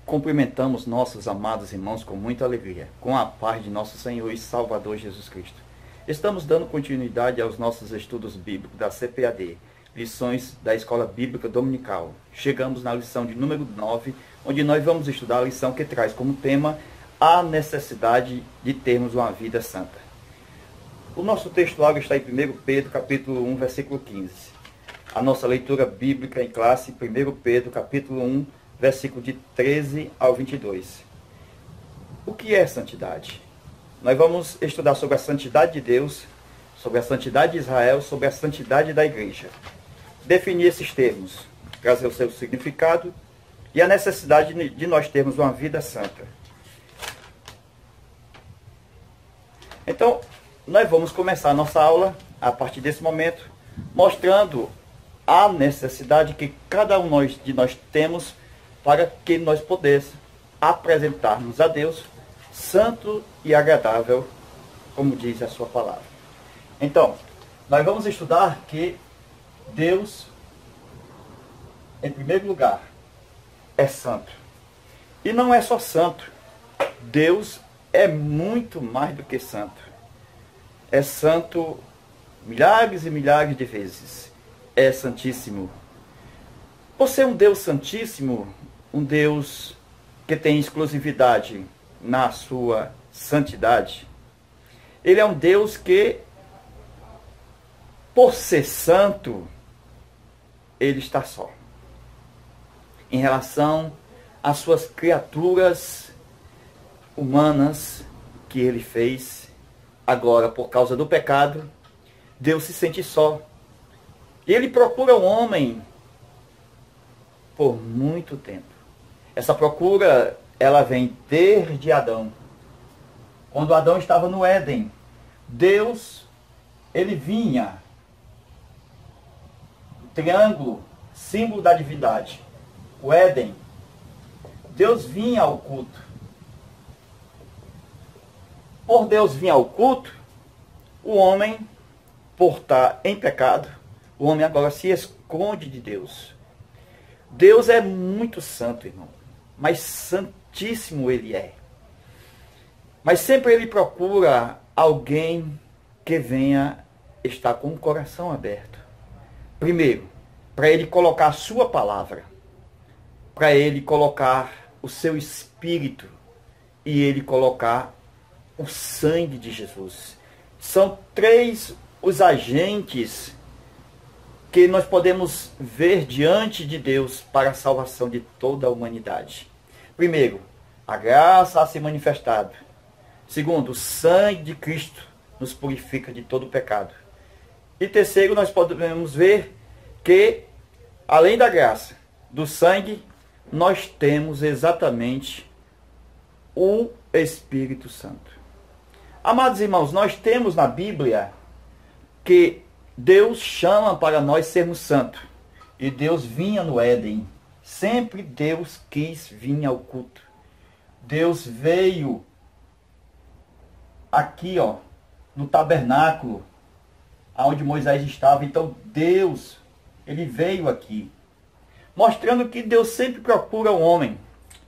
Cumprimentamos nossos amados irmãos com muita alegria, com a paz de nosso Senhor e Salvador Jesus Cristo. Estamos dando continuidade aos nossos estudos bíblicos da CPAD, lições da Escola Bíblica Dominical. Chegamos na lição de número 9, onde nós vamos estudar a lição que traz como tema a necessidade de termos uma vida santa. O nosso texto áureo está em 1 Pedro, capítulo 1, versículo 15. A nossa leitura bíblica em classe, 1 Pedro, capítulo 1, versículo de 13 ao 22. O que é santidade? Nós vamos estudar sobre a santidade de Deus, sobre a santidade de Israel, sobre a santidade da igreja. Definir esses termos, trazer o seu significado e a necessidade de nós termos uma vida santa. Então, nós vamos começar a nossa aula, a partir desse momento, mostrando a necessidade que cada um de nós temos para que nós pudéssemos apresentarmos a Deus santo e agradável, como diz a sua palavra. Então, nós vamos estudar que Deus, em primeiro lugar, é santo. E não é só santo. Deus é muito mais do que santo. É santo milhares e milhares de vezes. É santíssimo. Por ser um Deus santíssimo, um Deus que tem exclusividade na sua santidade, ele é um Deus que, por ser santo, ele está só. Em relação às suas criaturas humanas que ele fez, agora por causa do pecado, Deus se sente só. E ele procura o homem por muito tempo. Essa procura, ela vem desde Adão. Quando Adão estava no Éden, Deus, ele vinha, o triângulo, símbolo da divindade, o Éden, Deus vinha ao culto. Por Deus vir ao culto, o homem, por estar em pecado, o homem agora se esconde de Deus. Deus é muito santo, irmão. Mas santíssimo ele é. Mas sempre ele procura alguém que venha estar com o coração aberto. Primeiro, para ele colocar a sua palavra. Para ele colocar o seu espírito. E ele colocar o sangue de Jesus. São três os agentes que nós podemos ver diante de Deus para a salvação de toda a humanidade. Primeiro, a graça a ser manifestada. Segundo, o sangue de Cristo nos purifica de todo o pecado. E terceiro, nós podemos ver que, além da graça, do sangue, nós temos exatamente o Espírito Santo. Amados irmãos, nós temos na Bíblia que Deus chama para nós sermos santos. E Deus vinha no Éden. Sempre Deus quis vir ao culto. Deus veio aqui, no tabernáculo, onde Moisés estava. Então Deus, ele veio aqui, mostrando que Deus sempre procura o homem.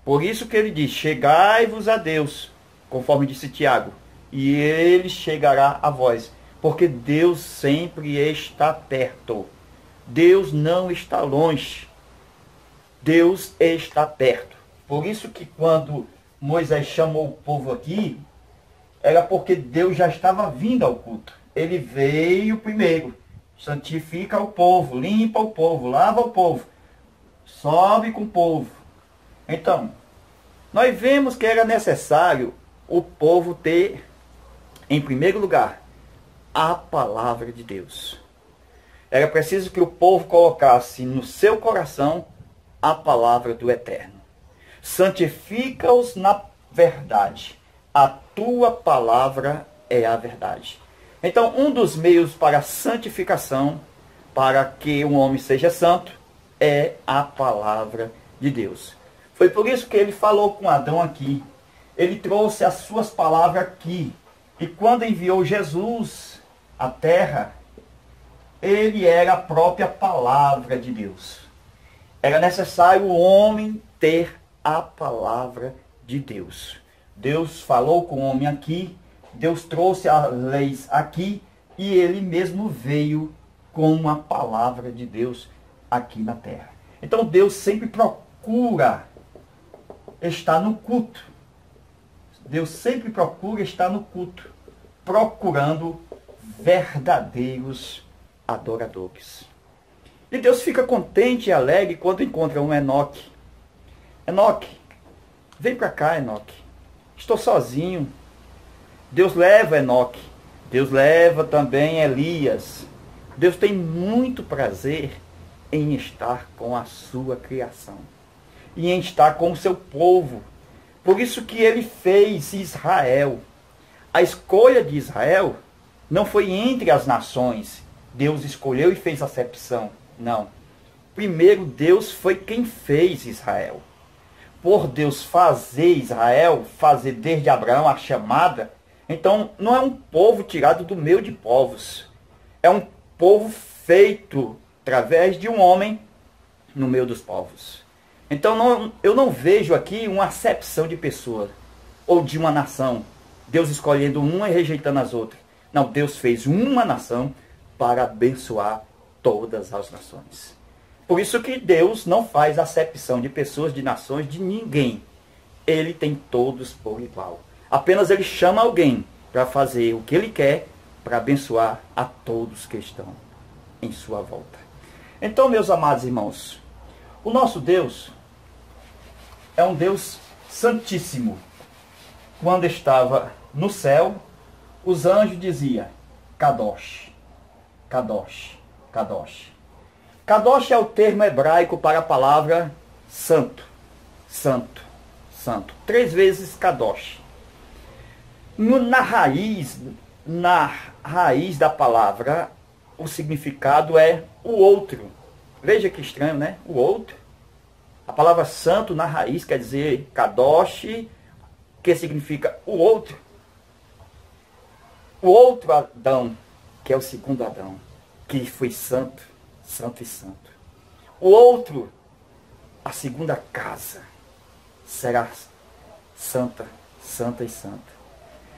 Por isso que ele diz, chegai-vos a Deus, conforme disse Tiago, e ele chegará a vós. Porque Deus sempre está perto. Deus não está longe. Deus está perto. Por isso que quando Moisés chamou o povo aqui, era porque Deus já estava vindo ao culto. Ele veio primeiro, santifica o povo, limpa o povo, lava o povo, sobe com o povo. Então, nós vemos que era necessário o povo ter, em primeiro lugar, a palavra de Deus. Era preciso que o povo colocasse no seu coração a palavra do Eterno. Santifica-os na verdade. A tua palavra é a verdade. Então, um dos meios para a santificação, para que um homem seja santo, é a palavra de Deus. Foi por isso que ele falou com Adão aqui. Ele trouxe as suas palavras aqui. E quando enviou Jesus à terra, ele era a própria palavra de Deus. Era necessário o homem ter a palavra de Deus. Deus falou com o homem aqui, Deus trouxe as leis aqui, e ele mesmo veio com a palavra de Deus aqui na terra. Então Deus sempre procura estar no culto. Deus sempre procura estar no culto, procurando verdadeiros adoradores. E Deus fica contente e alegre quando encontra um Enoque. Enoque, vem para cá, Enoque. Estou sozinho. Deus leva Enoque. Deus leva também Elias. Deus tem muito prazer em estar com a sua criação e em estar com o seu povo. Por isso que ele fez Israel. A escolha de Israel não foi entre as nações. Deus escolheu e fez acepção. Não. Primeiro, Deus foi quem fez Israel. Por Deus fazer Israel, fazer desde Abraão a chamada, então não é um povo tirado do meio de povos. É um povo feito através de um homem no meio dos povos. Então eu não vejo aqui uma acepção de pessoa ou de uma nação. Deus escolhendo uma e rejeitando as outras. Não, Deus fez uma nação para abençoar todas as nações. Por isso que Deus não faz acepção de pessoas, de nações, de ninguém. Ele tem todos por igual. Apenas ele chama alguém para fazer o que ele quer, para abençoar a todos que estão em sua volta. Então, meus amados irmãos, o nosso Deus é um Deus santíssimo. Quando estava no céu, os anjos diziam: Kadosh, Kadosh, Kadosh. Kadosh é o termo hebraico para a palavra santo, santo, santo. 3 vezes Kadosh. Na raiz da palavra, o significado é o outro. Veja que estranho, né? O outro. A palavra santo na raiz quer dizer Kadosh, que significa o outro. O outro Adão, que é o segundo Adão, que foi santo, santo e santo. O outro, a segunda casa, será santa, santa e santa.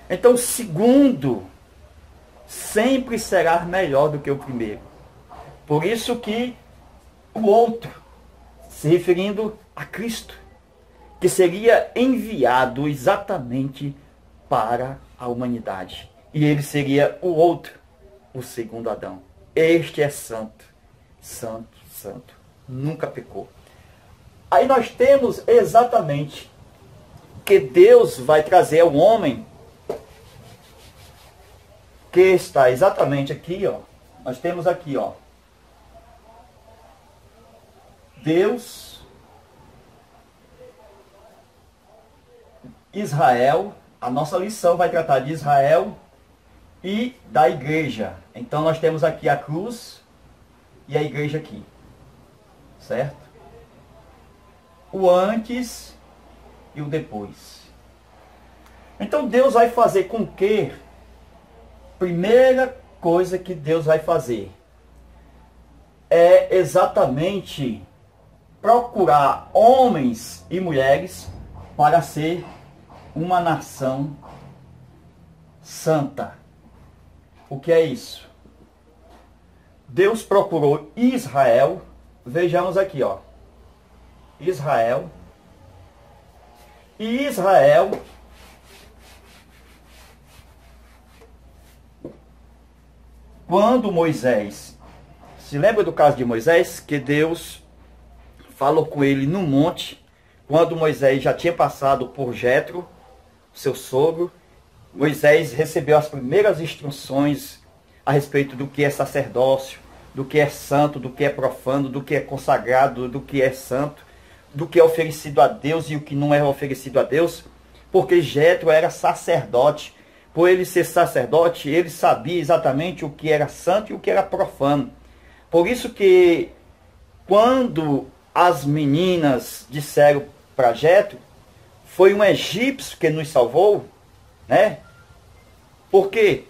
Então o segundo sempre será melhor do que o primeiro. Por isso que o outro, se referindo a Cristo, que seria enviado exatamente para a humanidade. E ele seria o outro, o segundo Adão. Este é santo, santo, santo. Nunca pecou. Aí nós temos exatamente que Deus vai trazer ao homem, que está exatamente aqui, ó. Nós temos aqui, ó. Deus, Israel, a nossa lição vai tratar de Israel e da igreja. Então nós temos aqui a cruz e a igreja aqui. Certo? O antes e o depois. Então Deus vai fazer com que, primeira coisa que Deus vai fazer é exatamente procurar homens e mulheres para ser uma nação santa. O que é isso? Deus procurou Israel. Vejamos aqui, ó. Israel. E Israel quando Moisés, se lembra do caso de Moisés, que Deus falou com ele no monte, quando Moisés já tinha passado por Jetro, seu sogro, Moisés recebeu as primeiras instruções a respeito do que é sacerdócio, do que é santo, do que é profano, do que é consagrado, do que é santo, do que é oferecido a Deus e o que não é oferecido a Deus, porque Jetro era sacerdote. Por ele ser sacerdote, ele sabia exatamente o que era santo e o que era profano. Por isso que quando as meninas disseram para Jetro, foi um egípcio que nos salvou, né? Por quê?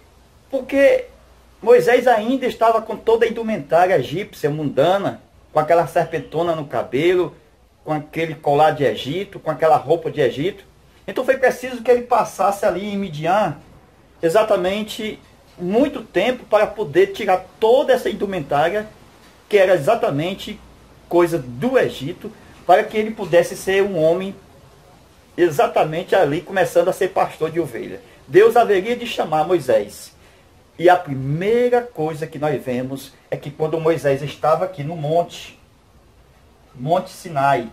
Porque Moisés ainda estava com toda a indumentária egípcia, mundana, com aquela serpentona no cabelo, com aquele colar de Egito, com aquela roupa de Egito. Então foi preciso que ele passasse ali em Midian exatamente muito tempo para poder tirar toda essa indumentária, que era exatamente coisa do Egito, para que ele pudesse ser um homem exatamente ali, começando a ser pastor de ovelha. Deus haveria de chamar Moisés. E a primeira coisa que nós vemos é que quando Moisés estava aqui no Monte Sinai,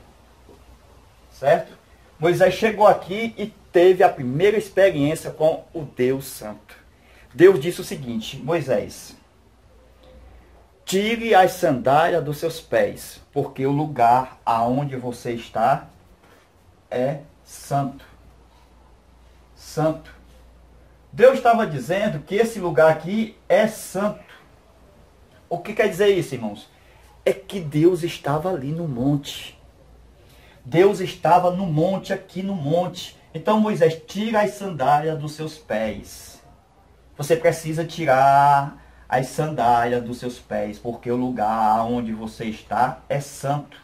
certo? Moisés chegou aqui e teve a primeira experiência com o Deus Santo. Deus disse o seguinte: Moisés, tire as sandálias dos seus pés, porque o lugar aonde você está é santo. Santo. Deus estava dizendo que esse lugar aqui é santo. O que quer dizer isso, irmãos? É que Deus estava ali no monte. Deus estava no monte, aqui no monte. Então Moisés, tira as sandálias dos seus pés. Você precisa tirar as sandálias dos seus pés, porque o lugar onde você está é santo.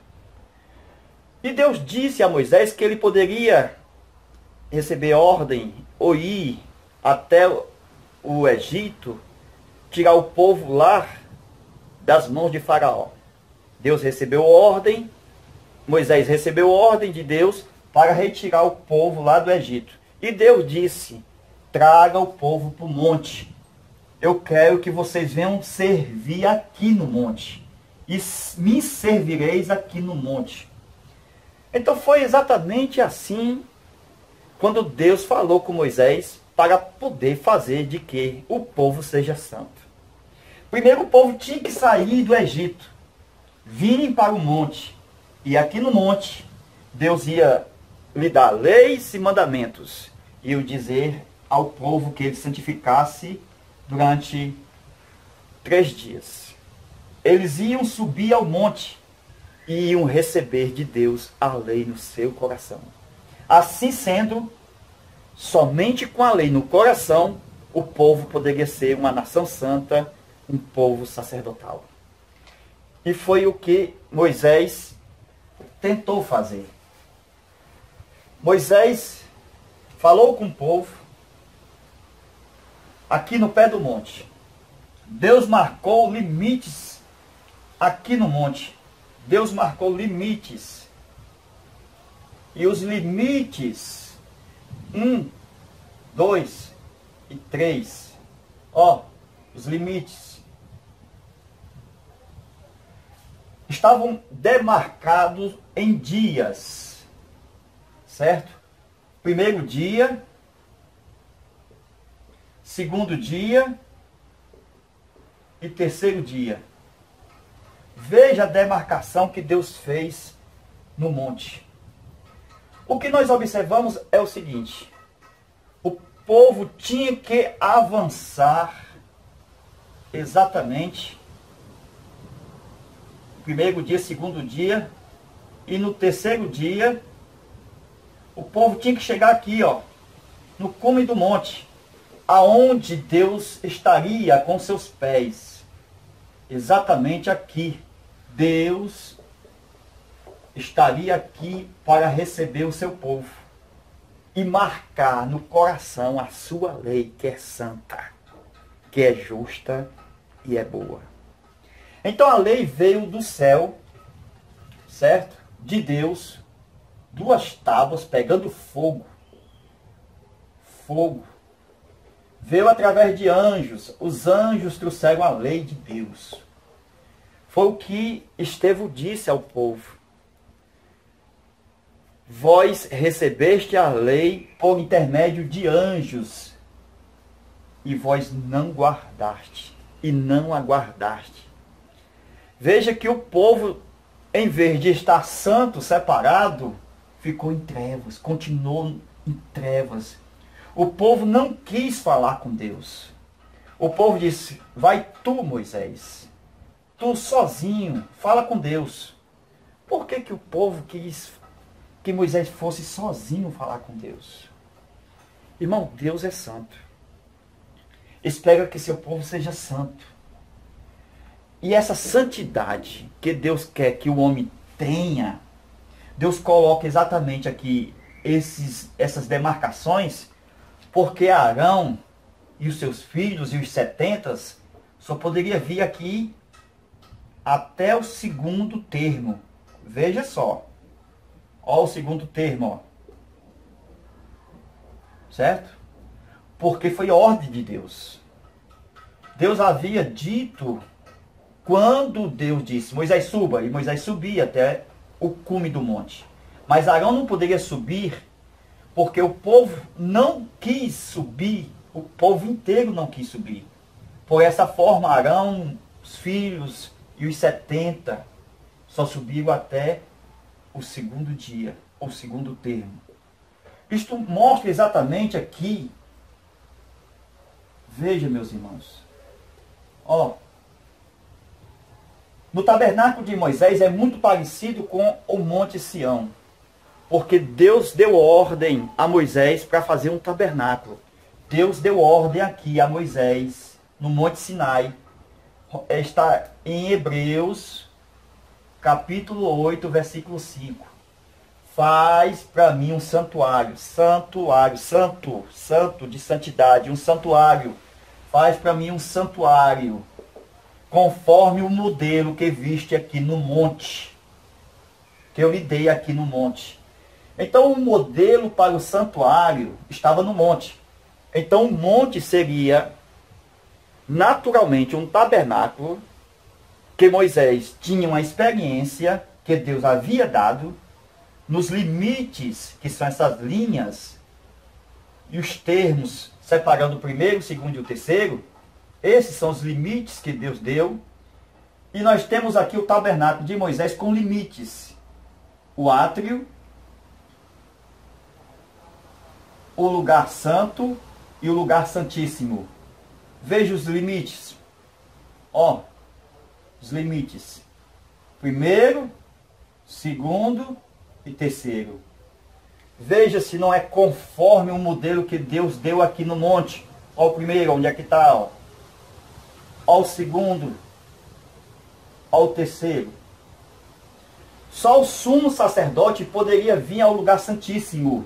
E Deus disse a Moisés que ele poderia receber ordem ou ir até o Egito, tirar o povo lá das mãos de Faraó. Deus recebeu ordem, Moisés recebeu ordem de Deus para retirar o povo lá do Egito. E Deus disse: traga o povo para o monte. Eu quero que vocês venham servir aqui no monte. E me servireis aqui no monte. Então foi exatamente assim quando Deus falou com Moisés para poder fazer de que o povo seja santo. Primeiro o povo tinha que sair do Egito, virem para o monte. E aqui no monte, Deus ia lhe dar leis e mandamentos. E eu dizer ao povo que ele santificasse durante 3 dias. Eles iam subir ao monte e iam receber de Deus a lei no seu coração. Assim sendo, somente com a lei no coração, o povo poderia ser uma nação santa, um povo sacerdotal. E foi o que Moisés tentou fazer. Moisés falou com o povo aqui no pé do monte. Deus marcou limites aqui no monte. Deus marcou limites. E os limites 1, 2 e 3. Os limites estavam demarcados em dias, certo? Primeiro dia, segundo dia e terceiro dia. Veja a demarcação que Deus fez no monte. O que nós observamos é o seguinte: o povo tinha que avançar exatamente primeiro dia, segundo dia, e no terceiro dia o povo tinha que chegar aqui, no cume do monte, aonde Deus estaria com seus pés. Exatamente aqui. Deus estaria aqui para receber o seu povo e marcar no coração a sua lei, que é santa, que é justa e é boa. Então a lei veio do céu, certo? De Deus, 2 tábuas pegando fogo. Fogo. Veio através de anjos. Os anjos trouxeram a lei de Deus. Foi o que Estevão disse ao povo: vós recebeste a lei por intermédio de anjos, e vós não guardaste, e não aguardaste. Veja que o povo, em vez de estar santo, separado, ficou em trevas, continuou em trevas. O povo não quis falar com Deus. O povo disse: vai tu, Moisés, tu sozinho, fala com Deus. Por que o povo quis que Moisés fosse sozinho falar com Deus? Irmão, Deus é santo. Espera que seu povo seja santo. E essa santidade que Deus quer que o homem tenha, Deus coloca exatamente aqui essas demarcações, porque Arão e os seus filhos e os 70 só poderia vir aqui até o segundo termo. Veja só. Ó o segundo termo, ó. Certo? Porque foi ordem de Deus. Deus havia dito, quando Deus disse, Moisés suba, e Moisés subia até o cume do monte. Mas Arão não poderia subir, porque o povo não quis subir, o povo inteiro não quis subir. Por essa forma, Arão, os filhos e os 70 só subiram até o segundo dia, ou segundo termo. Isto mostra exatamente aqui, veja, meus irmãos, ó, no tabernáculo de Moisés é muito parecido com o Monte Sião, porque Deus deu ordem a Moisés para fazer um tabernáculo. Deus deu ordem aqui a Moisés, no Monte Sinai. Está em Hebreus, capítulo 8, versículo 5. Faz para mim um santuário, santo de santidade, um santuário. Faz para mim um santuário, conforme o modelo que viste aqui no monte, que eu lhe dei aqui no monte. Então o modelo para o santuário estava no monte. Então o monte seria naturalmente um tabernáculo que Moisés tinha uma experiência que Deus havia dado nos limites, que são essas linhas e os termos separando o primeiro, o segundo e o terceiro. Esses são os limites que Deus deu. E nós temos aqui o tabernáculo de Moisés com limites. O átrio, o lugar santo e o lugar santíssimo. Veja os limites. Ó, os limites. Primeiro, segundo e terceiro. Veja se não é conforme o modelo que Deus deu aqui no monte. Ó o primeiro, onde é que está? Ó o segundo. Ó o terceiro. Só o sumo sacerdote poderia vir ao lugar santíssimo.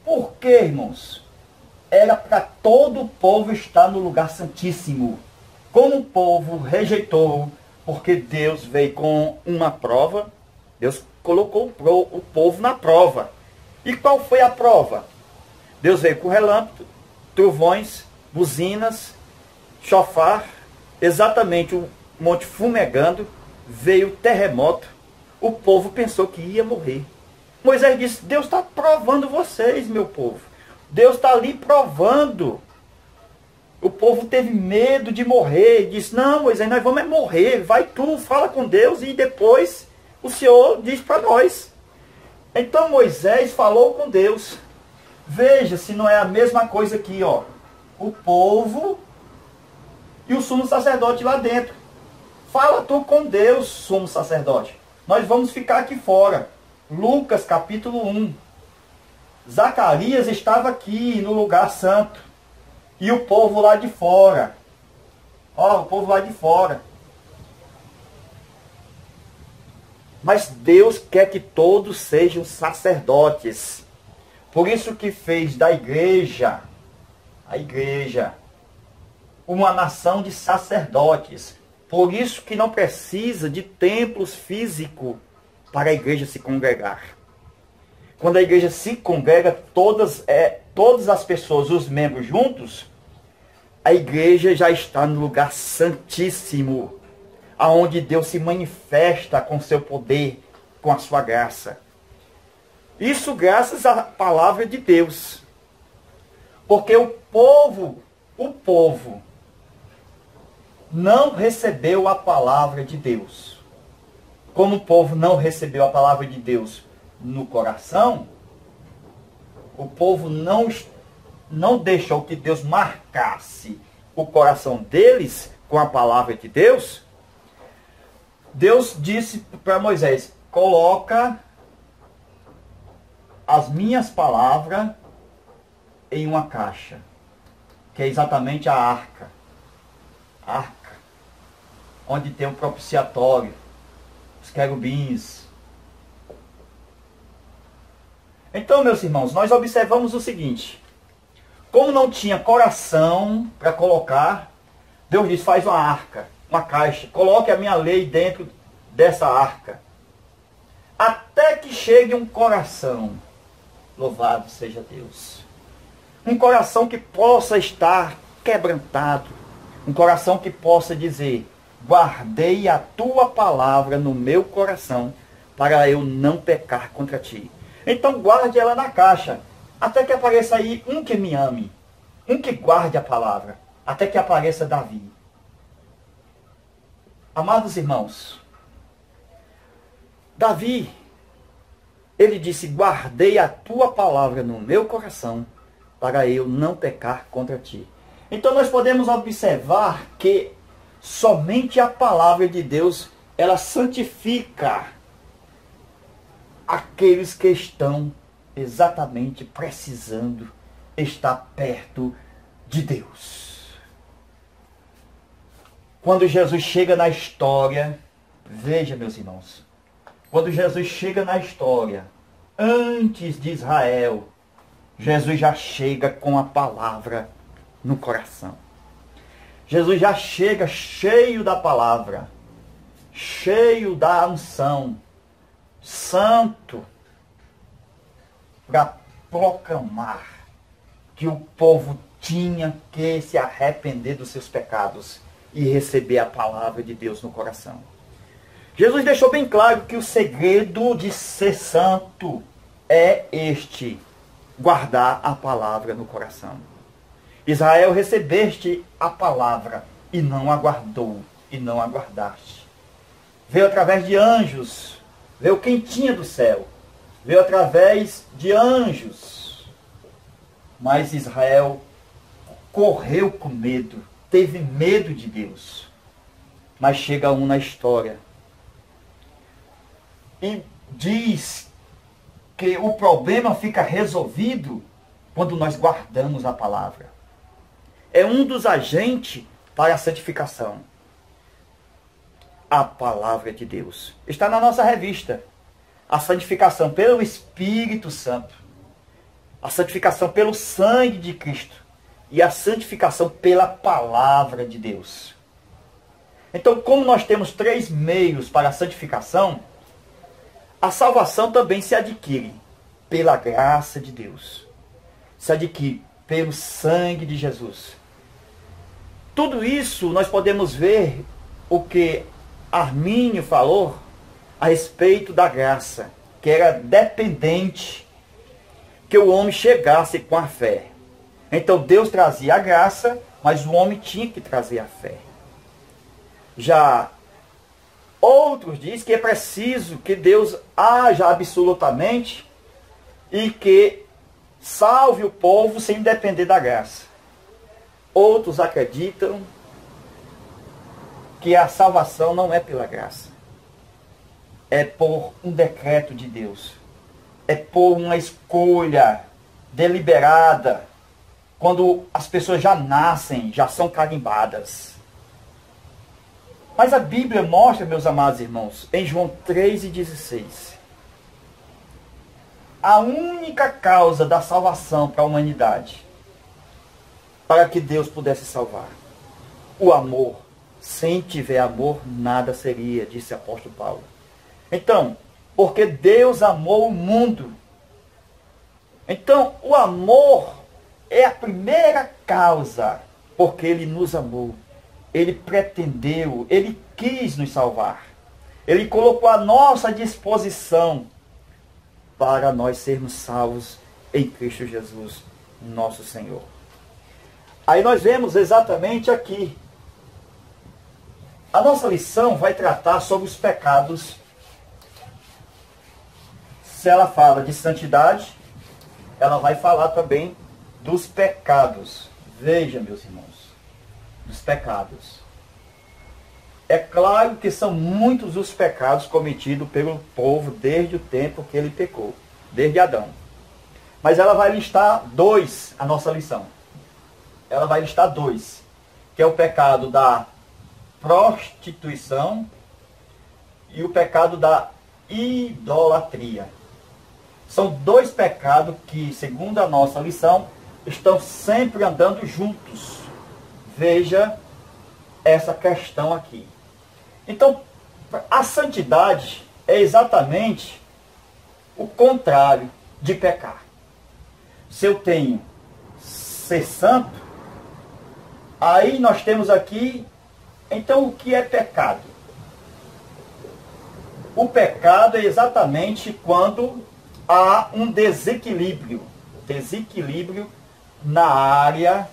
Por quê, irmãos? Era para todo o povo estar no lugar santíssimo. Como o povo rejeitou, porque Deus veio com uma prova, Deus colocou o povo na prova. E qual foi a prova? Deus veio com relâmpago, trovões, buzinas, chofar, exatamente o monte fumegando, veio o terremoto, o povo pensou que ia morrer. Moisés disse, Deus está provando vocês, meu povo. Deus está ali provando. O povo teve medo de morrer. Disse, não, Moisés, nós vamos morrer. Vai tu, fala com Deus e depois o Senhor diz para nós. Então Moisés falou com Deus. Veja se não é a mesma coisa aqui, ó. O povo e o sumo sacerdote lá dentro. Fala tu com Deus, sumo sacerdote. Nós vamos ficar aqui fora. Lucas capítulo 1. Zacarias estava aqui no lugar santo. E o povo lá de fora. Ó, o povo lá de fora. Mas Deus quer que todos sejam sacerdotes. Por isso que fez da igreja, a igreja, uma nação de sacerdotes. Por isso que não precisa de templos físicos para a igreja se congregar. Quando a igreja se congrega, todas as pessoas, os membros juntos, a igreja já está no lugar santíssimo, aonde Deus se manifesta com seu poder, com a sua graça. Isso graças à palavra de Deus. Porque o povo não recebeu a palavra de Deus. Como o povo não recebeu a palavra de Deus no coração, o povo não deixou que Deus marcasse o coração deles com a palavra de Deus. Deus disse para Moisés, coloca as minhas palavras em uma caixa, que é exatamente a arca. A arca, onde tem o propiciatório, os querubins, Então, meus irmãos, nós observamos o seguinte. Como não tinha coração para colocar, Deus diz, faz uma arca, uma caixa. Coloque a minha lei dentro dessa arca. Até que chegue um coração. Louvado seja Deus. Um coração que possa estar quebrantado. Um coração que possa dizer, guardei a tua palavra no meu coração, para eu não pecar contra ti. Então guarde ela na caixa, até que apareça aí um que me ame, um que guarde a palavra, até que apareça Davi. Amados irmãos, Davi, ele disse, guardei a tua palavra no meu coração, para eu não pecar contra ti. Então nós podemos observar que somente a palavra de Deus, ela santifica aqueles que estão exatamente precisando estar perto de Deus. Quando Jesus chega na história, veja, meus irmãos, quando Jesus chega na história, antes de Israel, Jesus já chega com a palavra no coração. Jesus já chega cheio da palavra, cheio da unção, santo, para proclamar que o povo tinha que se arrepender dos seus pecados e receber a palavra de Deus no coração. Jesus deixou bem claro que o segredo de ser santo é este, guardar a palavra no coração. Israel, recebeste a palavra e não a guardou, e não a guardaste. Veio através de anjos, veio quentinha do céu, veio através de anjos. Mas Israel correu com medo, teve medo de Deus. Mas chega um na história e diz que o problema fica resolvido quando nós guardamos a palavra. É um dos agentes para a santificação. A palavra de Deus. Está na nossa revista. A santificação pelo Espírito Santo. A santificação pelo sangue de Cristo. E a santificação pela palavra de Deus. Então, como nós temos 3 meios para a santificação, a salvação também se adquire pela graça de Deus. Se adquire pelo sangue de Jesus. Tudo isso nós podemos ver o que Armínio falou a respeito da graça, que era dependente que o homem chegasse com a fé. Então Deus trazia a graça, mas o homem tinha que trazer a fé. Já outros dizem que é preciso que Deus haja absolutamente e que salve o povo sem depender da graça. Outros acreditam que a salvação não é pela graça. É por um decreto de Deus. É por uma escolha deliberada. Quando as pessoas já nascem, já são carimbadas. Mas a Bíblia mostra, meus amados irmãos, em João 3,16, a única causa da salvação para a humanidade, para que Deus pudesse salvar. O amor. Sem tiver amor, nada seria, disse o apóstolo Paulo. Então, porque Deus amou o mundo. Então, o amor é a primeira causa, porque Ele nos amou. Ele pretendeu, Ele quis nos salvar. Ele colocou à nossa disposição para nós sermos salvos em Cristo Jesus, nosso Senhor. Aí nós vemos exatamente aqui. A nossa lição vai tratar sobre os pecados. Se ela fala de santidade, ela vai falar também dos pecados. Veja, meus irmãos, dos pecados. É claro que são muitos os pecados cometidos pelo povo desde o tempo que ele pecou, desde Adão. Mas ela vai listar 2, a nossa lição. Ela vai listar 2, que é o pecado da prostituição e o pecado da idolatria. São dois pecados que, segundo a nossa lição, estão sempre andando juntos. Veja essa questão aqui. Então, a santidade é exatamente o contrário de pecar. Se eu tenho ser santo, aí nós temos aqui, então o que é pecado? O pecado é exatamente quando há um desequilíbrio na área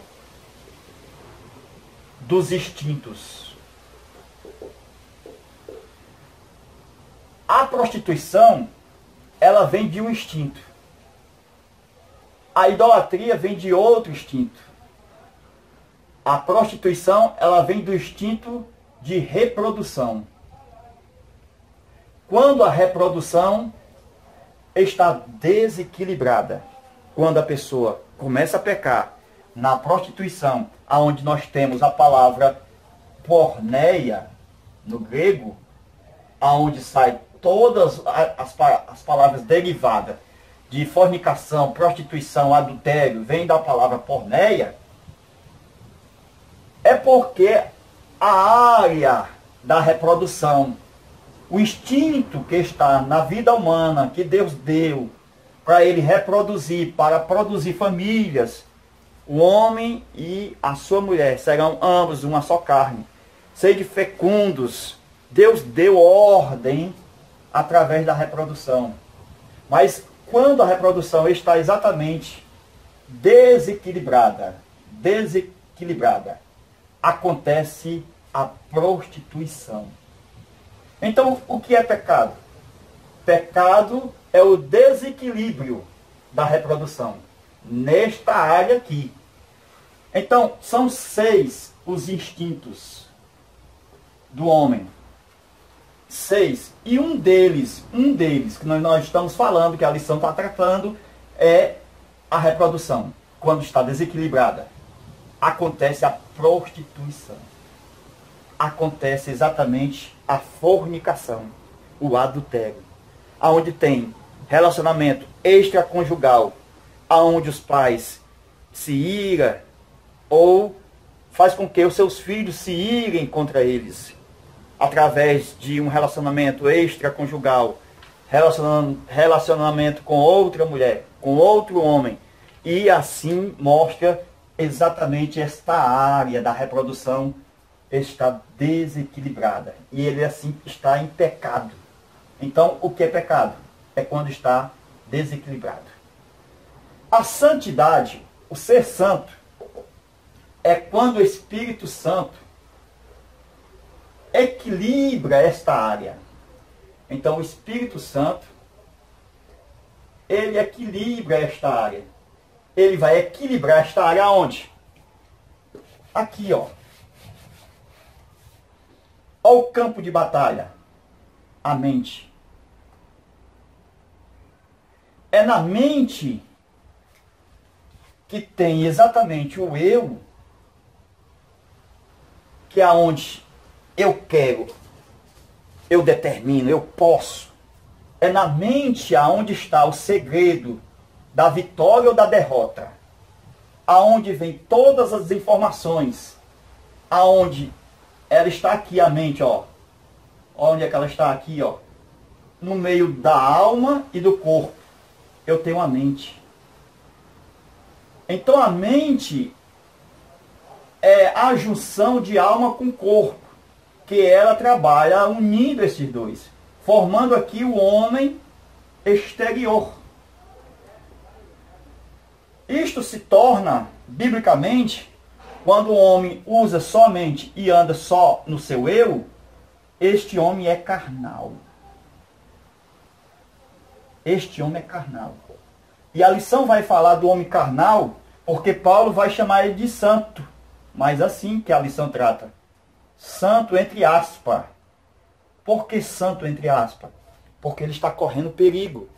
dos instintos. A prostituição, ela vem de um instinto. A idolatria vem de outro instinto. A prostituição, ela vem do instinto de reprodução. Quando a reprodução está desequilibrada, quando a pessoa começa a pecar na prostituição, aonde nós temos a palavra porneia, no grego, aonde sai todas as palavras derivadas de fornicação, prostituição, adultério, vem da palavra porneia, é porque a área da reprodução, o instinto que está na vida humana, que Deus deu para ele reproduzir, para produzir famílias, o homem e a sua mulher serão ambos uma só carne. Sede fecundos. Deus deu ordem através da reprodução. Mas quando a reprodução está exatamente desequilibrada, acontece a prostituição. Então, o que é pecado? Pecado é o desequilíbrio da reprodução, nesta área aqui. Então, são 6 os instintos do homem. 6. E um deles que nós estamos falando, que a lição está tratando, é a reprodução. Quando está desequilibrada, acontece a prostituição. Acontece exatamente a fornicação, o adultério. Aonde tem relacionamento extraconjugal, aonde os pais se iram ou faz com que os seus filhos se irem contra eles, através de um relacionamento extraconjugal, relacionamento com outra mulher, com outro homem, e assim mostra exatamente esta área da reprodução está desequilibrada, e ele assim está em pecado. Então, o que é pecado? É quando está desequilibrado. A santidade, o ser santo, é quando o Espírito Santo equilibra esta área. Então, o Espírito Santo, ele equilibra esta área. Ele vai equilibrar esta área onde? Aqui, ó. Olha o campo de batalha. A mente. É na mente que tem exatamente o eu, que é onde eu quero, eu determino, eu posso. É na mente aonde está o segredo da vitória ou da derrota. Aonde vem todas as informações. Aonde ela está aqui, a mente, ó. Onde é que ela está aqui, ó? No meio da alma e do corpo. Eu tenho a mente. Então a mente é a junção de alma com corpo, que ela trabalha unindo esses dois, formando aqui o homem exterior. Isto se torna, biblicamente, quando o homem usa somente e anda só no seu eu, este homem é carnal. Este homem é carnal. E a lição vai falar do homem carnal, porque Paulo vai chamar ele de santo. Mas assim que a lição trata. Santo entre aspas. Por que santo entre aspas? Porque ele está correndo perigo.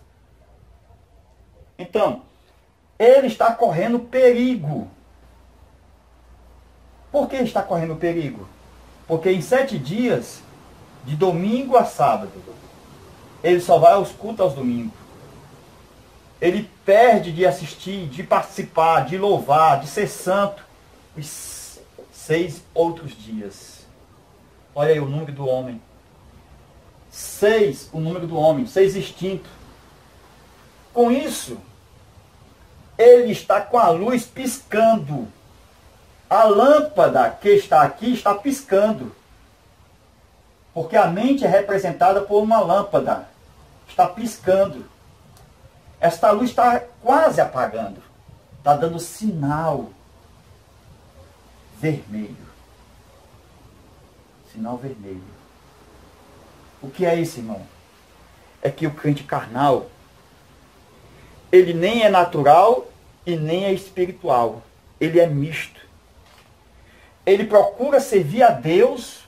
Então, ele está correndo perigo. Por que está correndo perigo? Porque em 7 dias, de domingo a sábado, ele só vai aos cultos aos domingos. ele perde de assistir, de participar, de louvar, de ser santo os 6 outros dias. Olha aí o número do homem. 6, o número do homem, 6 instintos. Com isso, ele está com a luz piscando. A lâmpada que está aqui está piscando. Porque a mente é representada por uma lâmpada. Está piscando. Esta luz está quase apagando. Está dando sinal vermelho. Sinal vermelho. O que é isso, irmão? É que o crente carnal, ele nem é natural e nem é espiritual. Ele é misto. Ele procura servir a Deus,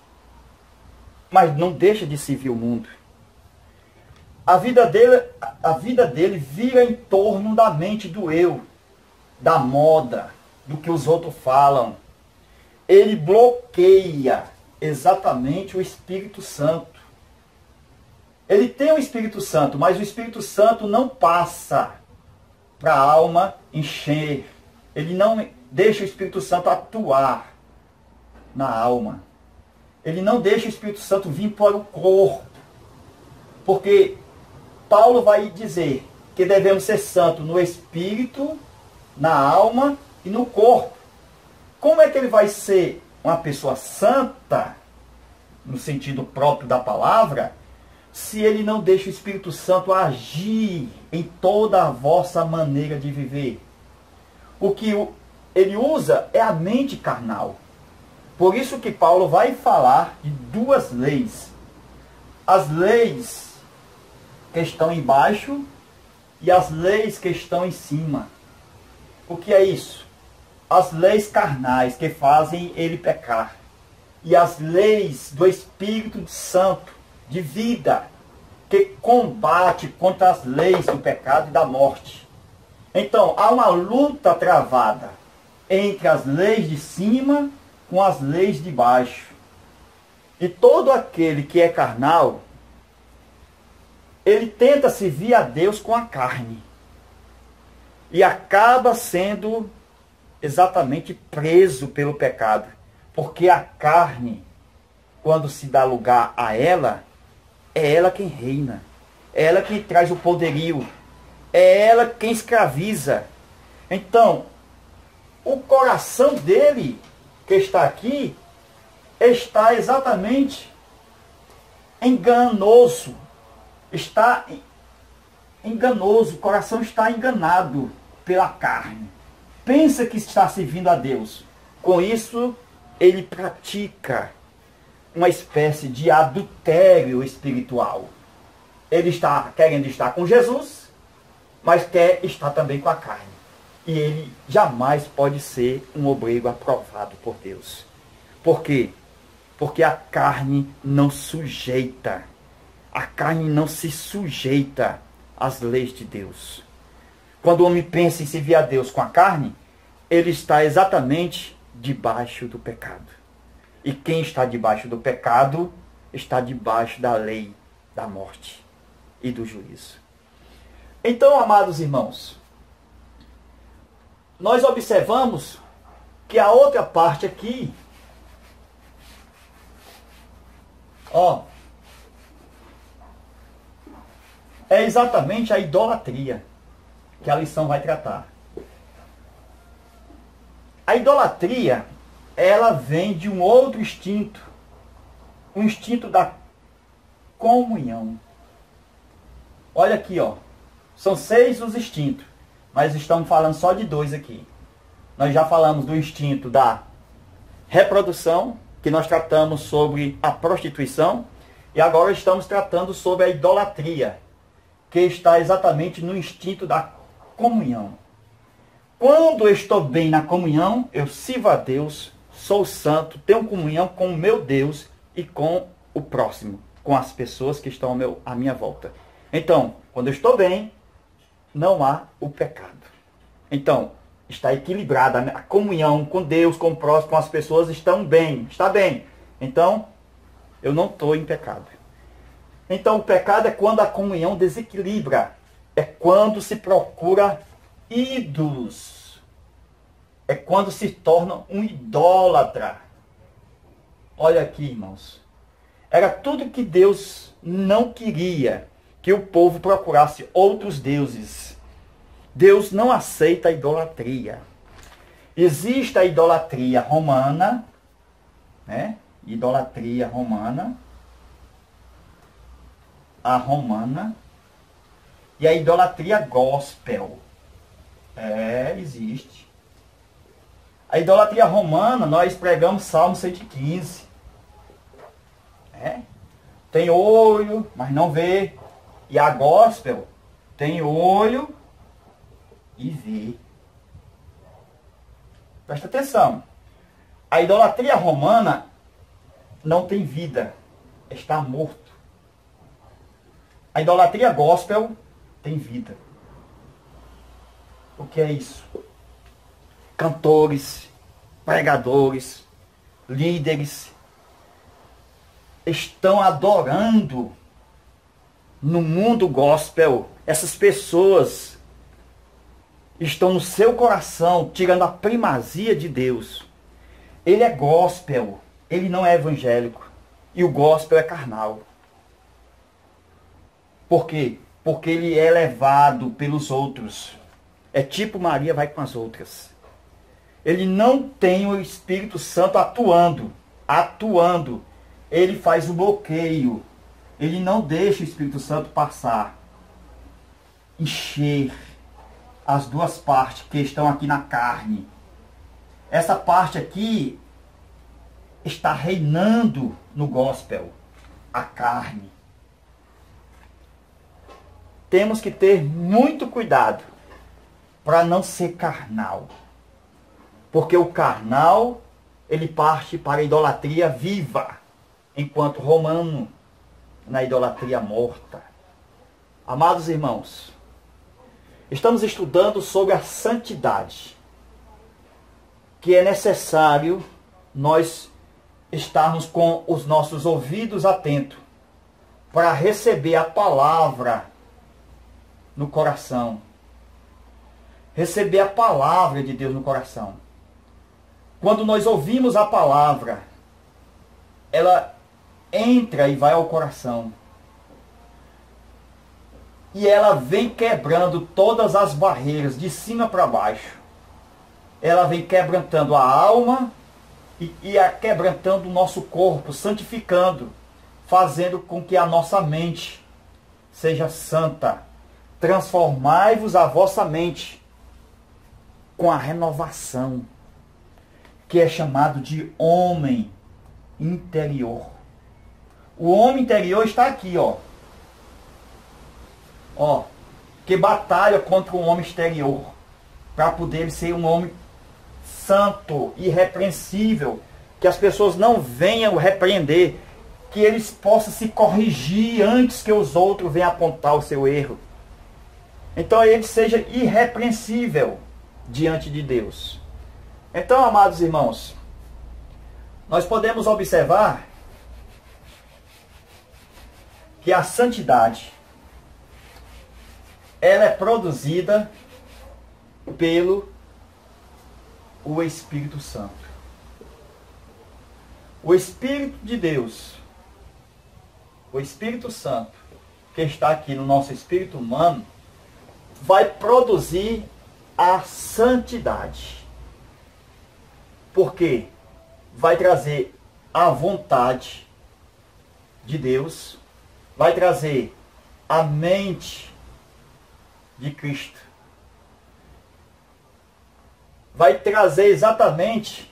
mas não deixa de servir o mundo. A vida dele vira em torno da mente do eu, da moda, do que os outros falam. Ele bloqueia exatamente o Espírito Santo. Ele tem o Espírito Santo, mas o Espírito Santo não passa para a alma encher. Ele não deixa o Espírito Santo atuar na alma. Ele não deixa o Espírito Santo vir para o corpo. Porque Paulo vai dizer que devemos ser santos no espírito, na alma e no corpo. Como é que ele vai ser uma pessoa santa, no sentido próprio da palavra, se ele não deixa o Espírito Santo agir em toda a vossa maneira de viver? O que ele usa é a mente carnal. Por isso que Paulo vai falar de 2 leis. As leis que estão embaixo e as leis que estão em cima. O que é isso? As leis carnais que fazem ele pecar. E as leis do Espírito Santo, de vida, que combate contra as leis do pecado e da morte. Então, há uma luta travada entre as leis de cima com as leis de baixo. E todo aquele que é carnal, ele tenta servir a Deus com a carne. E acaba sendo exatamente preso pelo pecado. Porque a carne, quando se dá lugar a ela, é ela quem reina. É ela quem traz o poderio. É ela quem escraviza. Então, o coração dele, que está aqui, está exatamente enganoso. Está enganoso. O coração está enganado pela carne. Pensa que está servindo a Deus. Com isso, ele pratica uma espécie de adultério espiritual. Ele está querendo estar com Jesus, mas quer estar também com a carne. E ele jamais pode ser um obreiro aprovado por Deus. Por quê? Porque a carne não sujeita. A carne não se sujeita às leis de Deus. Quando o homem pensa em servir a Deus com a carne, ele está exatamente debaixo do pecado. E quem está debaixo do pecado está debaixo da lei da morte e do juízo. Então, amados irmãos, nós observamos que a outra parte aqui, é exatamente a idolatria que a lição vai tratar. A idolatria, ela vem de um outro instinto, o instinto da comunhão. Olha aqui, são 6 os instintos, mas estamos falando só de 2 aqui. Nós já falamos do instinto da reprodução, que nós tratamos sobre a prostituição, e agora estamos tratando sobre a idolatria, que está exatamente no instinto da comunhão. Quando eu estou bem na comunhão, eu sirvo a Deus, sou santo, tenho comunhão com o meu Deus e com o próximo, com as pessoas que estão à minha volta. Então, quando eu estou bem, não há o pecado. Então, está equilibrada a comunhão com Deus, com o próximo, com as pessoas, está bem. Então, eu não estou em pecado. Então, o pecado é quando a comunhão desequilibra. é quando se procura ídolos. É quando se torna um idólatra. Olha aqui, irmãos. Era tudo que Deus não queria, que o povo procurasse outros deuses. Deus não aceita a idolatria. Existe a idolatria romana, né? Idolatria romana. A romana. E a idolatria gospel. Existe. A idolatria romana, nós pregamos Salmo 115. Tem olho, mas não vê. E a gospel tem olho e vê. Presta atenção. A idolatria romana não tem vida. Está morto. A idolatria gospel tem vida. O que é isso? Cantores, pregadores, líderes estão adorando no mundo gospel. Essas pessoas estão no seu coração tirando a primazia de Deus. Ele é gospel, ele não é evangélico. E o gospel é carnal. Por quê? Porque ele é levado pelos outros. É tipo Maria vai com as outras. Ele não tem o Espírito Santo atuando. Ele faz o bloqueio. Ele não deixa o Espírito Santo passar. Encher as duas partes que estão aqui na carne. Essa parte aqui está reinando no gospel. A carne. Temos que ter muito cuidado para não ser carnal. Porque o carnal, ele parte para a idolatria viva, enquanto o romano na idolatria morta. Amados irmãos, estamos estudando sobre a santidade, que é necessário nós estarmos com os nossos ouvidos atentos para receber a palavra no coração. Receber a palavra de Deus no coração. Quando nós ouvimos a palavra, ela entra e vai ao coração. E ela vem quebrando todas as barreiras, de cima para baixo. Ela vem quebrantando a alma e quebrantando o nosso corpo, santificando, fazendo com que a nossa mente seja santa. Transformai-vos a vossa mente com a renovação, que é chamado de homem interior. O homem interior está aqui, que batalha contra o homem exterior, para poder ser um homem santo, irrepreensível, que as pessoas não venham repreender, que eles possam se corrigir antes que os outros venham apontar o seu erro. Então ele seja irrepreensível diante de Deus. Então, amados irmãos, nós podemos observar que a santidade, ela é produzida pelo o Espírito Santo. O Espírito de Deus, o Espírito Santo, que está aqui no nosso espírito humano, vai produzir a santidade. Porque vai trazer a vontade de Deus, vai trazer a mente de Cristo, vai trazer exatamente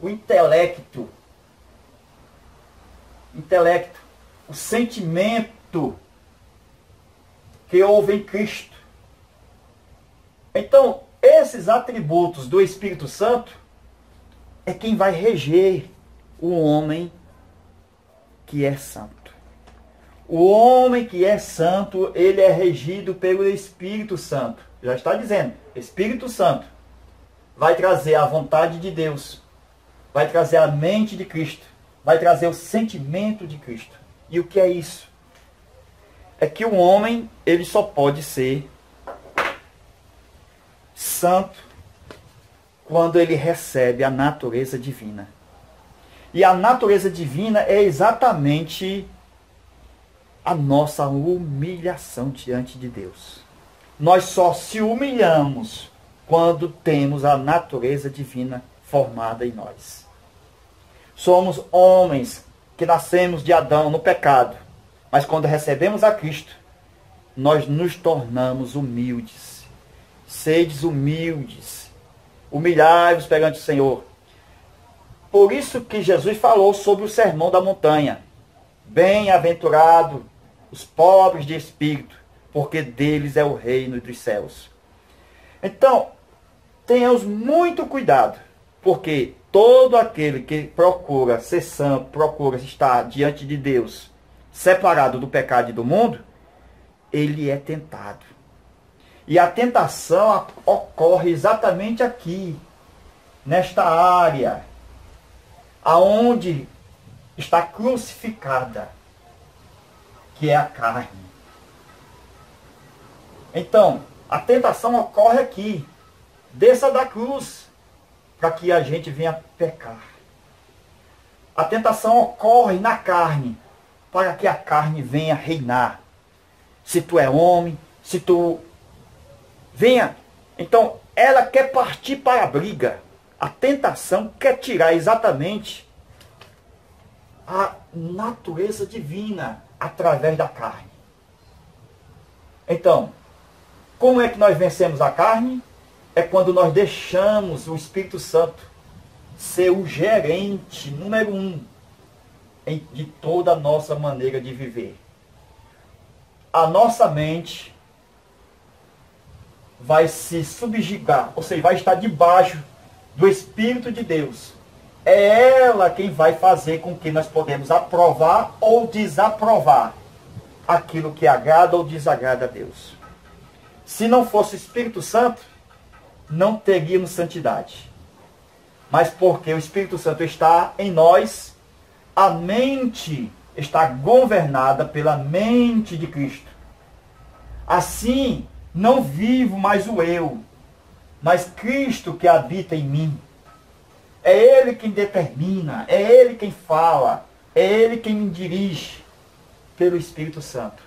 o intelecto, o sentimento que houve em Cristo. Então, esses atributos do Espírito Santo é quem vai reger o homem que é santo. O homem que é santo, ele é regido pelo Espírito Santo. Já está dizendo, Espírito Santo vai trazer a vontade de Deus, vai trazer a mente de Cristo, vai trazer o sentimento de Cristo. E o que é isso? é que o homem, ele só pode ser santo quando ele recebe a natureza divina. E a natureza divina é exatamente a nossa humilhação diante de Deus. Nós só se humilhamos quando temos a natureza divina formada em nós. Somos homens que nascemos de Adão no pecado, mas quando recebemos a Cristo, nós nos tornamos humildes. Sedes humildes, humilhai-vos perante o Senhor. Por isso que Jesus falou sobre o sermão da montanha. Bem-aventurado os pobres de espírito, porque deles é o reino dos céus. Então, tenhamos muito cuidado, porque todo aquele que procura ser santo, procura estar diante de Deus, separado do pecado e do mundo, ele é tentado. E a tentação ocorre exatamente aqui, nesta área, aonde está crucificada, que é a carne. Então, a tentação ocorre aqui. Desça da cruz, para que a gente venha pecar. A tentação ocorre na carne, para que a carne venha reinar. Se tu é homem, se tu venha. Então, ela quer partir para a briga. A tentação quer tirar exatamente a natureza divina através da carne. Então, como é que nós vencemos a carne? É quando nós deixamos o Espírito Santo ser o gerente número 1 de toda a nossa maneira de viver. A nossa mente vai se subjugar, ou seja, vai estar debaixo do Espírito de Deus. É ela quem vai fazer com que nós podemos aprovar ou desaprovar aquilo que agrada ou desagrada a Deus. Se não fosse o Espírito Santo, não teríamos santidade. Mas porque o Espírito Santo está em nós, a mente está governada pela mente de Cristo. Assim, não vivo mais o eu, mas Cristo que habita em mim. É Ele quem determina, é Ele quem fala, é Ele quem me dirige pelo Espírito Santo.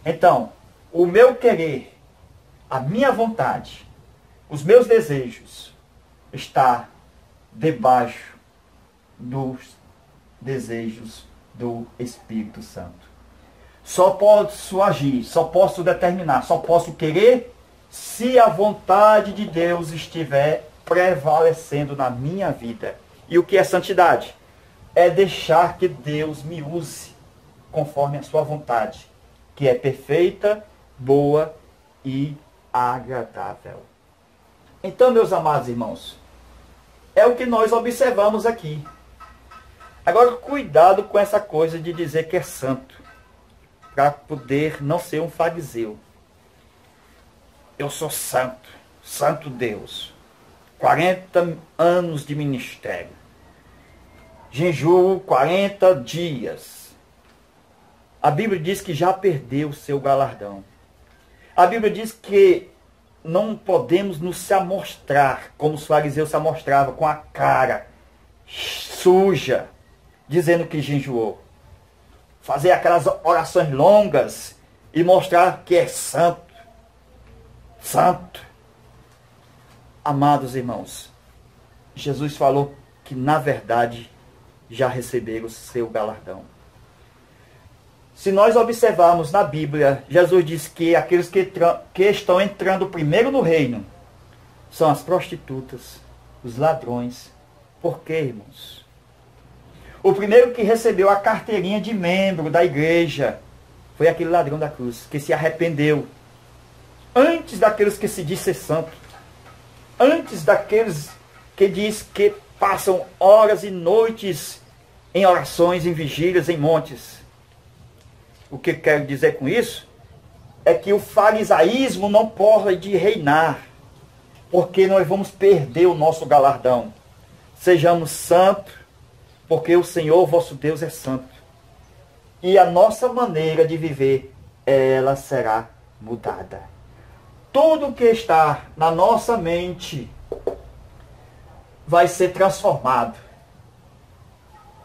Então, o meu querer, a minha vontade, os meus desejos, está debaixo dos desejos do Espírito Santo. Só posso agir, só posso determinar, só posso querer se a vontade de Deus estiver prevalecendo na minha vida. E o que é santidade? É deixar que Deus me use conforme a sua vontade, que é perfeita, boa e agradável. Então, meus amados irmãos, é o que nós observamos aqui. Agora, cuidado com essa coisa de dizer que é santo, para poder não ser um fariseu. Eu sou santo, santo Deus. 40 anos de ministério. Jejuo 40 dias. A Bíblia diz que já perdeu o seu galardão. A Bíblia diz que não podemos nos amostrar como os fariseus se amostravam, com a cara suja, dizendo que jejuou. Fazer aquelas orações longas e mostrar que é santo. Santo. Amados irmãos, Jesus falou que na verdade já receberam o seu galardão. Se nós observarmos na Bíblia, Jesus diz que aqueles que estão entrando primeiro no reino são as prostitutas, os ladrões. Por quê, irmãos? O primeiro que recebeu a carteirinha de membro da igreja foi aquele ladrão da cruz, que se arrependeu. Antes daqueles que se diz ser santo. Antes daqueles que diz que passam horas e noites em orações, em vigílias, em montes. O que quero dizer com isso? É que o farisaísmo não pode reinar, porque nós vamos perder o nosso galardão. Sejamos santos, porque o Senhor vosso Deus é santo. E a nossa maneira de viver ela será mudada. Tudo que está na nossa mente vai ser transformado.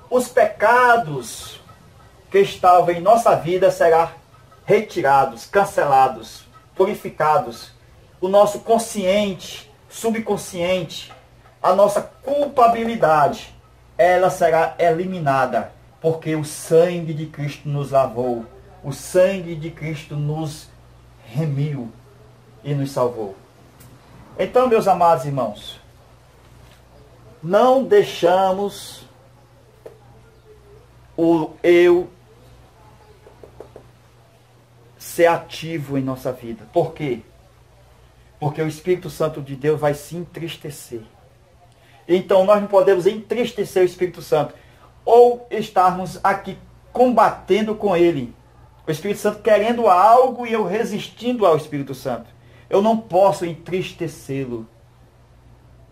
Os pecados que estavam em nossa vida serão retirados, cancelados, purificados. O nosso consciente, subconsciente, a nossa culpabilidade, ela será eliminada, porque o sangue de Cristo nos lavou, o sangue de Cristo nos remiu e nos salvou. Então, meus amados irmãos, não deixamos o eu ser ativo em nossa vida. Por quê? Porque o Espírito Santo de Deus vai se entristecer. Então nós não podemos entristecer o Espírito Santo, ou estarmos aqui combatendo com ele. O Espírito Santo querendo algo e eu resistindo ao Espírito Santo. Eu não posso entristecê-lo.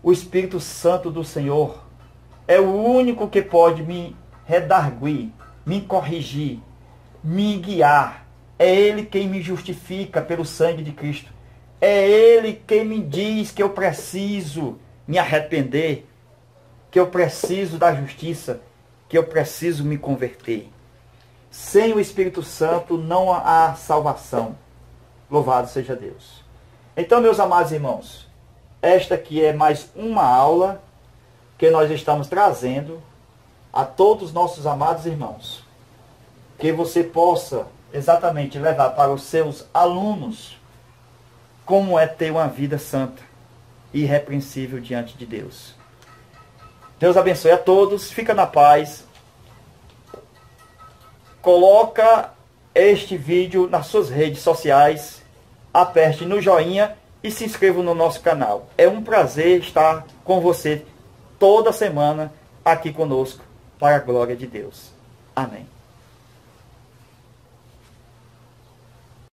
O Espírito Santo do Senhor é o único que pode me redarguir, me corrigir, me guiar. É Ele quem me justifica pelo sangue de Cristo. É Ele quem me diz que eu preciso me arrepender, que eu preciso da justiça, que eu preciso me converter. Sem o Espírito Santo não há salvação. Louvado seja Deus. Então, meus amados irmãos, esta aqui é mais uma aula que nós estamos trazendo a todos os nossos amados irmãos. Que você possa exatamente levar para os seus alunos como é ter uma vida santa e irrepreensível diante de Deus. Deus abençoe a todos, fica na paz. Coloca este vídeo nas suas redes sociais, aperte no joinha e se inscreva no nosso canal. É um prazer estar com você toda semana aqui conosco, para a glória de Deus. Amém.